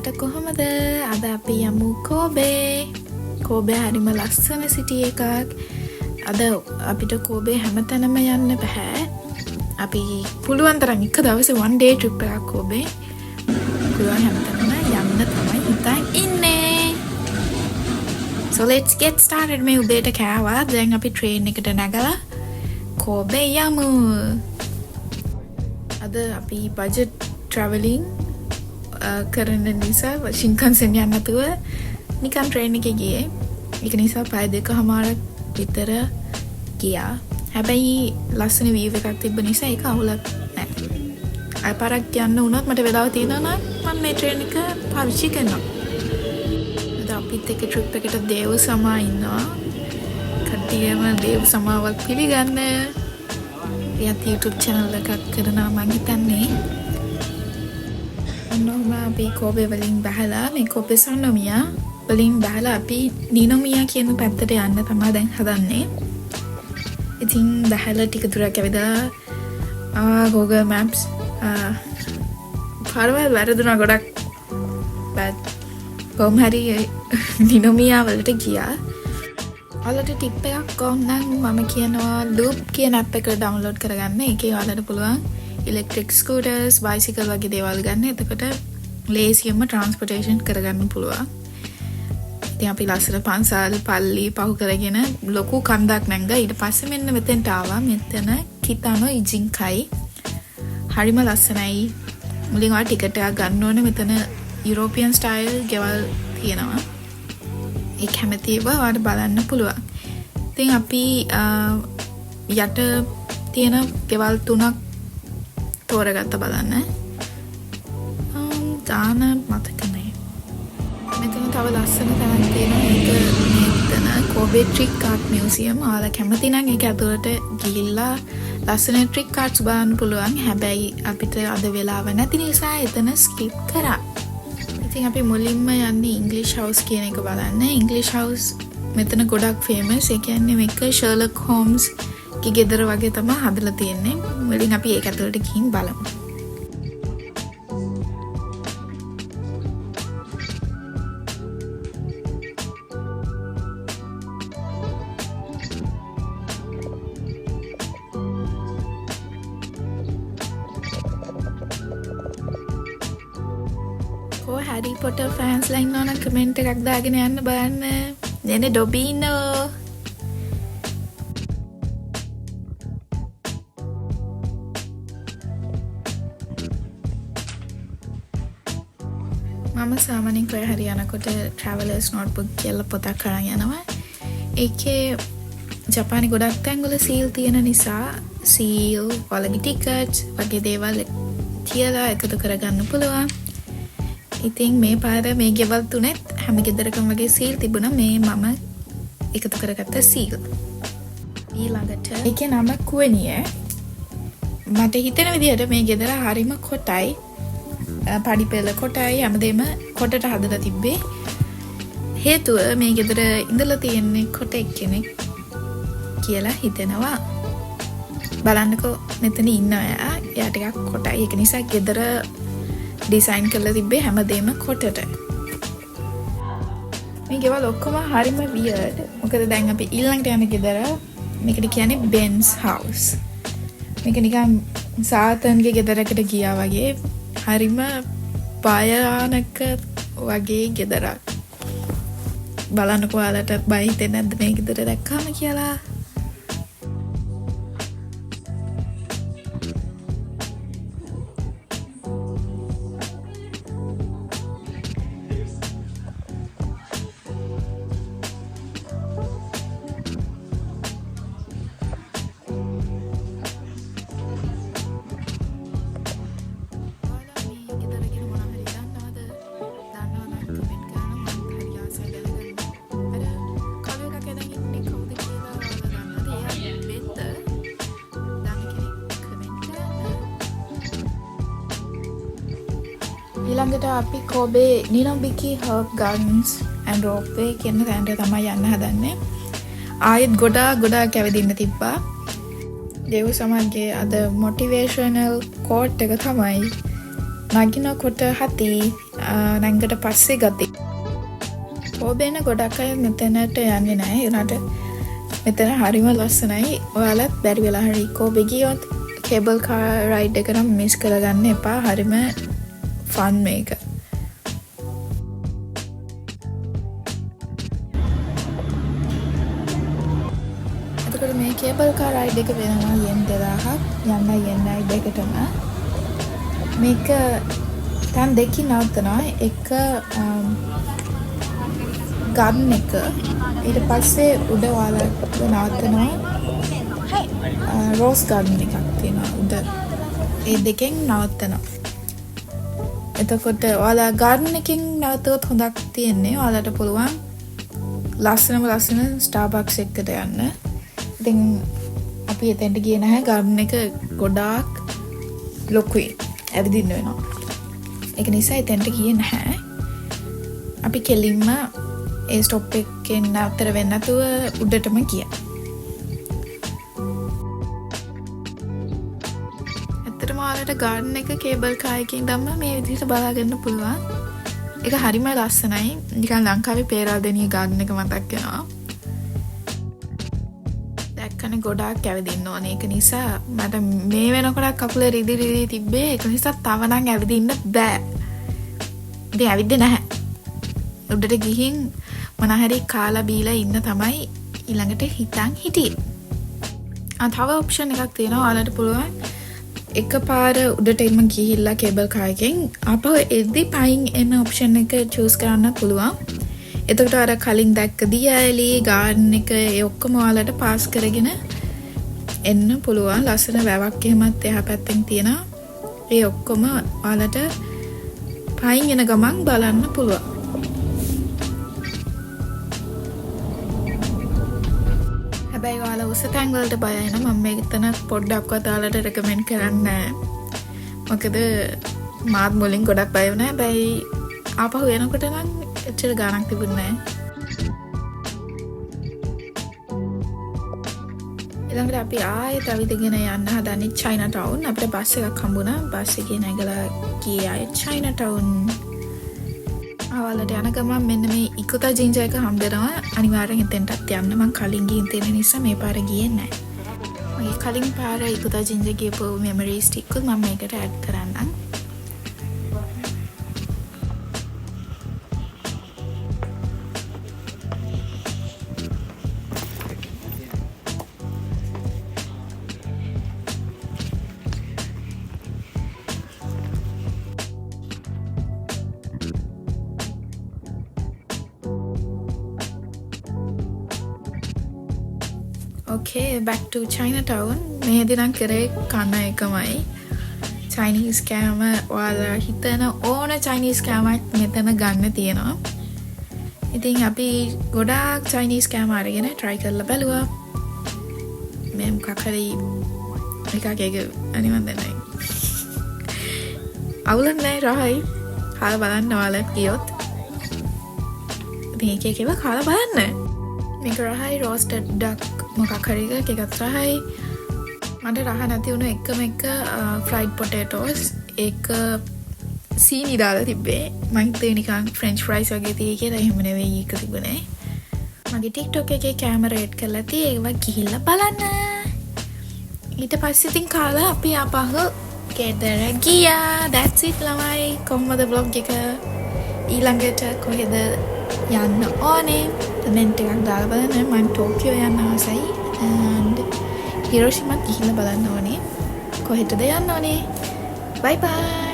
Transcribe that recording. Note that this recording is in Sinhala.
ඔයාලට කොහොමද? අද අපි යමු කෝබේ. කෝබේ හරිම ලස්සන සිටි එකක්. අද අපිට කෝබේ හැමතැනම යන්න බෑ. අපි පුළුවන් තරම් එක දවසේ one day trip එකක් කෝබේ. පුළුවන් හැමතැනම යන්න තමයි හිතන් ඉන්නේ. So let's get started. මේ උදේට කෑවා. දැන් අපි train එකට නැගලා කෝබේ යමු. අද අපි budget traveling කරන නිසා Shinkansen යන්න නැතුව නිකන් train එකේ ගියේ. ඒක නිසා පය දෙකමාරක් විතර ගියා. හැබැයි ලස්සන view එකක් තිබ්බ නිසා ඒක අවුලක් නැහැ. අය පාරක් යන්න වුණොත් මට වෙලාව තියෙනවා නම් මම මේ train එක පාවිච්චි කරනවා. අද අපිත් එක්ක trip එකට දේව සමා ඉන්නවා. කට්ටියම දේව සමාවක් පිළිගන්න. එයාත් YouTube channel එකක් කරනවා මම හිතන්නේ. ඔන්නෝම අපි කෝබේ වලින් බහලා මේ කෝබේ සොනොමියා වලින් බහලා අපි නිනොමියා කියන පැත්තට යන්න තමයි දැන් හදන්නේ. ඉතින් බහලා ටික දුරක් ඇවිදලා Google Maps පාරවල් වැරදුනා ගොඩක් බත් කොහොම හරි නිනොමියා වලට ගියා. ඔයාලට ටිප් එකක් ඕනනම් මම කියනවා Loop කියන app එක download කරගන්න. ඒකේ ඔයාලට පුළුවන් electric scooters, bicycle වගේ දේවල් ගන්න. එතකොට ලේසියෙන්ම transportation කරගන්න පුළුවන්. ඉතින් අපි ලස්සන පන්සල් පල්ලි පහු කරගෙන ලොකු කන්දක් නැංගා. ඊට පස්සේ මෙන්න මෙතෙන්ට ආවා. මෙතන කිතානෝ ඉජින්කයි. හරිම ලස්සනයි. මුලින් ඔයා ටිකට් එකක් ගන්න ඕනේ. මෙතන European style ගෙවල් තියෙනවා. ඒ කැමතිව ඔයාලට බලන්න පුළුවන්. ඉතින් අපි යට තියෙන ගෙවල් තුනක් තෝරගත්ත බලන්න. දාන මතක නැහැ. මෙතන තව ලස්සන තැනක් තියෙනවා. ඒක මෙතන Kobe Trick Art Museum. ඔයාලා කැමති නම් ඒක ඇතුළට ගිහිල්ලා ලස්සන trick arts බලන්න පුළුවන්. හැබැයි අපිට අද වෙලාව නැති නිසා එතන skip කරා. ඉතින් අපි මුලින්ම යන්නේ English House කියන එක බලන්න. English House මෙතන ගොඩක් famous. ඒ කියන්නේ මේක Sherlock Holmes ගේ ගෙදර වගේ තමයි හදලා තියෙන්නේ. මුලින් අපි ඒක ඇතුළට ගිහින් බලමු. Harry Potter fans ලා ඉන්නවා නම් කමෙන්ට් එකක් දාගෙන යන්න බලන්න. නේ ඩොබිනෝ. මම සාමාන්‍යයෙන් කොහේ හරි යනකොට travelers notebook කියලා පොතක් අරන් යනවා. ඒකේ ජපානයේ ගොඩක් තැන්වල සීල් තියෙන නිසා සීල්, ඔයාලගේ ටිකට්ස් වගේ දේවල් තියලා එකතු කරගන්න පුළුවන්. ඉතින් මේ පාර මේ ගෙවල් තුනෙත් හැම ගෙදරකම වගේ සීල් තිබුණා. මේ මම එකතු කරගත්ත සීල්. ඊළඟට ඒකේ නම කුවනිය. මට හිතෙන විදිහට මේ ගෙදර හරිම කොටයි. පඩිපෙළ කොටයි හැමදේම කොටට හදලා තිබ්බේ. හේතුව මේ ගෙදර ඉඳලා තියෙන්නේ කොට එක්කෙනෙක් කියලා හිතෙනවා. බලන්නකෝ මෙතන ඉන්න අය. එයා ටිකක් කොටයි. ඒක නිසා ගෙදර ඩිසයින් කරලා තිබ්බේ හැමදේම කොටට. මේ ගෙවල් ඔක්කොම හරිම weird. මොකද දැන් අපි ඊළඟට යන ගෙදර මේකට කියන්නේ Ben's house. මේක නිකන් සාතන්ගේ ගෙදරකට ගියා වගේ හරිම භයානක වගේ ගෙදරක්. බලන්නකෝ ඔයාලට බය හිතෙන්නේ නැද්ද මේ ගෙදර දැක්කම කියලා? ඊළඟට අපි කොබේ නිනොබිකි හර්බ් ගාඩන්ස් ඇන්ඩ් රෝප්වේ කියන තැනට තමයි යන්න හදන්නේ. ආයෙත් ගොඩාක් ඇවිදින්න තිබ්බා. දේව සමන්ගේ අද මොටිවේෂනල් කෝට් එක තමයි නගිනකොට හති නැංගට පස්සේ ගත්තේ. කෝබේන ගොඩක් අය මෙතනට යන්නේ නැහැ. ඒනට මෙතන හරිම ලස්සනයි. ඔයාලත් බැරි වෙලා හරි කෝබේ ගියොත් කේබල් කාර් රයිඩ් එක නම් මිස් කරගන්න එපා. හරිම ෆන් මේක. එතකොට මේ කේබල් කාර් රයිඩ් එක වෙනවා යෙන් 2000ක් යන්නයි දෙකටම. මේක තන් දෙකකින් නවත්තනවා. එක ගන්න එක ඊට පස්සේ උඩ ඔයාලට නවත්තනවා. රෝස් ගාඩන් එකක් තියෙනවා උඩ. ඒ දෙකෙන් නවත්තනවා. එතකොට ඔයාලා ගාඩන් එකෙන් නවතුවොත් හොඳක් තියෙන්නේ. ඔයාලට පුළුවන් ලස්සන ස්ටාර්බක්ස් එකකට යන්න. ඉතින් අපි එතෙන්ට ගියේ නැහැ. ගාඩන් එක ගොඩාක් ලොකුයි. ඇවිදින්න වෙනවා. ඒක නිසා එතෙන්ට ගියේ නැහැ. අපි කෙලින්ම ඒ ස්ටොප් එකෙන් නතර වෙන්නේ නැතුව උඩටම ගියා. ඇත්තටම ඔයාලට ගාඩන් එක කේබල් කාර් එකකින් දැම්ම මේ විදිහට බලා ගන්න පුළුවන්. ඒක හරිම ලස්සනයි. නිකන් ලංකාවේ පේරාදෙණිය ගාඩන් එක මතක් වෙනවා. දැක්කනේ ගොඩාක් ඇවිදින්න ඕනේ. ඒක නිසා මට මේ වෙනකොට කකුල රිදි තිබ්බේ. ඒක නිසා තව නම් ඇවිදින්න බෑ. ඉතින් ඇවිද්දේ නැහැ. උඩට ගිහින් මොනහරි කාලා බීලා ඉන්න තමයි ඊළඟට හිතන් හිටියේ. තව ඔප්ෂන් එකක් තියෙනවා. ඔයාලට පුළුවන් එකපාර උඩට එන්න ගිහිල්ලා කේබල් කාර් එකෙන් අපව එද්දි පයින් එන ඔප්ෂන් එක චූස් කරන්න පුළුවන්. එතකොට අර කලින් දැක්ක දියඇලි ගාඩන් එක ඒ ඔක්කොම ඔයාලට පාස් කරගෙන එන්න පුළුවන්. ලස්සන වැවක් එහෙමත් එහා පැත්තෙන් තියෙනවා. ඒ ඔක්කොම ඔයාලට පයින් එන ගමන් බලන්න පුළුවන්. හැබැයි ඔයාලා උස තැන් වලට බයයි නම් මම මේක තන පොඩ්ඩක්වත් ඔයාලට රෙකමෙන්ඩ් කරන්නේ නැහැ. මොකද මාත් මුලින් ගොඩක් බය වුණා. හැබැයි ආපහු එනකොට නම් එච්චර ගාණක් තිබුණේ නැහැ. ඊළඟට අපි ආයෙත් ඇවිදගෙන යන්න හදන්නේ චයිනා ටවුන්. අපිට බස් එකක් හම්බුණා. බස් එකේ නැගලා ගියේ ආයෙත් චයිනා ටවුන්. ආවලට යන ගමන් මෙන්න මේ ඉකුතා ජින්ජර් එක හම්බෙනවා. අනිවාර්යෙන් එතෙන්ටත් යන්න. මම කලින් ගිහින් තියෙන නිසා මේ පාර ගියේ නැහැ. මගේ කලින් පාර ඉකුතා ජින්ජර් ගියපු මෙමරිස් ටිකක් මම මේකට ඇඩ් කරන්නම්. Okay, back to Chinatown. මේදී නම් කරේ කන එකමයි. Chinese කෑම ඔයාලා හිතන ඕන Chinese කෑමක් මෙතන ගන්න තියෙනවා. ඉතින් අපි ගොඩාක් Chinese කෑම අරගෙන try කරලා බැලුවා. මේ මොකක් හරි එකක් එක අනිවාර්යෙන් නැහැ. අවුලක් නැහැ රහයි. කාලා බලන්න ඔයාලත් ගියොත්. ඉතින් එක ඒවා කාලා බලන්න. මේක රහයි roasted duck මොකක් හරි එකක් රහයි. මට රහ නැති වුණ එකම එක fried potatoes. ඒක සීනි දාලා තිබ්බේ. මම හිතුවේ නිකන් french fries වගේ තියෙයි කියලා. එහෙම නෙවෙයි ඒක තිබුණේ. මගේ TikTok එකේ කැමරා රෙඩ් කරලා තියෙයි. ඒවා ගිහිල්ලා බලන්න. ඊට පස්සේ ඉතින් කාලා අපි ආපහු ගෙදර ගියා. That's it ළමයි. කොහොමද vlog එක ඊළඟට කොහෙද යන්න ඕනේ? කමෙන්ට් එකක් දාලා බලන්න. මම ටෝකියෝ යන්න ආසයි. and හිරෝෂිමාත් ගිහිල්ලා බලන්න ඕනේ. කොහෙටද යන්න ඕනේ? bye bye.